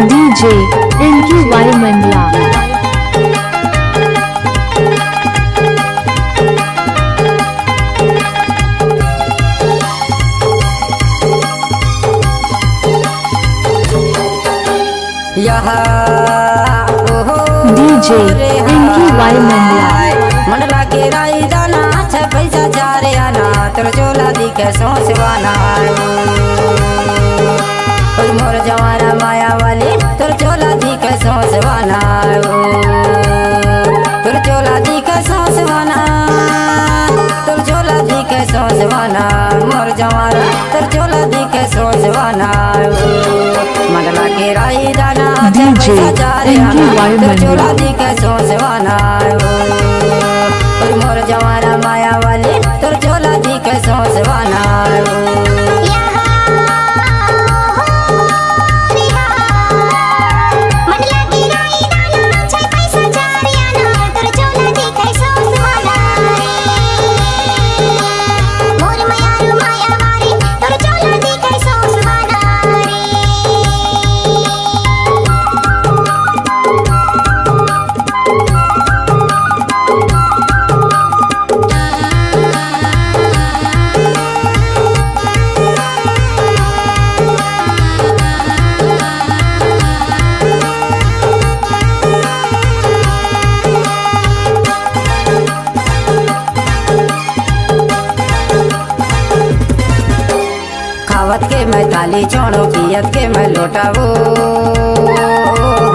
DJ NQY Mandla। DJ NQY Mandla। Mandla के राई दाना छ पैसा चारे आना तोर चोला दिखे सोचवाना ओय मोर जवाना माया वाली तोर चोला दिखे सोचवाना तोर चोला दिखे सोचवाना तोर चोला दिखे सोचवाना मोर जवाना तोर चोला दिखे सोचवाना मंडला के राई दाना DJ NQY तोर चोला Mandla। दिखे सोचवाना मोर जवाना माया वाली तोर चोला दिखे सोचवाना खावत के मैं थाली छोड़ो पियत के मैं लौटावो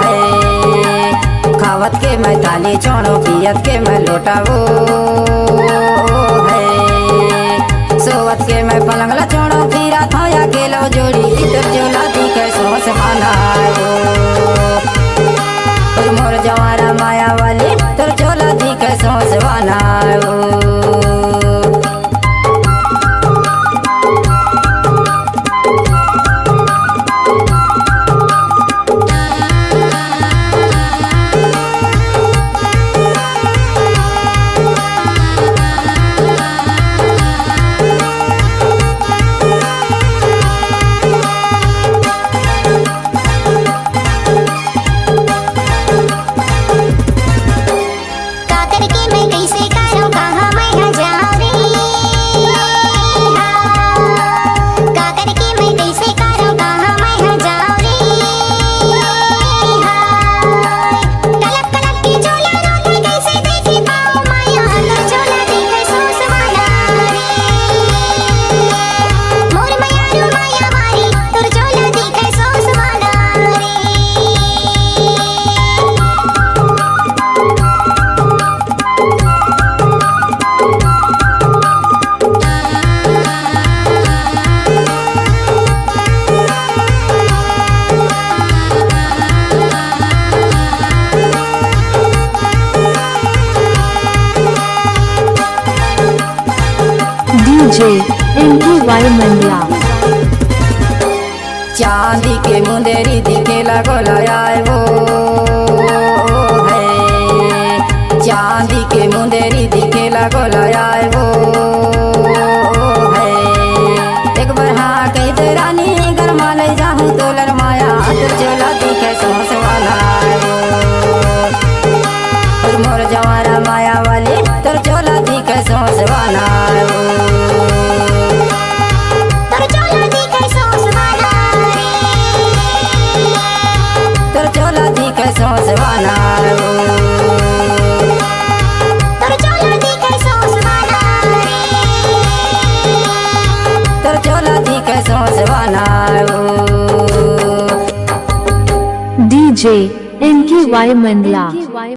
है खावत के मैं थाली छोड़ो पियत के मैं लौटावो है सोवत के मैं पलंगला छोड़ो फिरा थाया के लो जोड़ी इधर जोला दिखे सोच खाना मोर जवाना माया वाली तोर चोला दिखे सोचवाना DJ NQY Mandla। चांदी के मुंदेरी दिखे लगो लाए वो है चांदी के मुंदेरी दिखे लगो लाए वो है एक बार हाँ कह दे रानी गरमा ले जाऊँ तो लरमाया तोर चोला दिखे सोचवाना मोर जवाना माया वाली तोर चोला दिखे सोचवाना तोर चोला दिखे सोचवाना तोर चोला दिखे सोचवाना DJ NQY Mandla।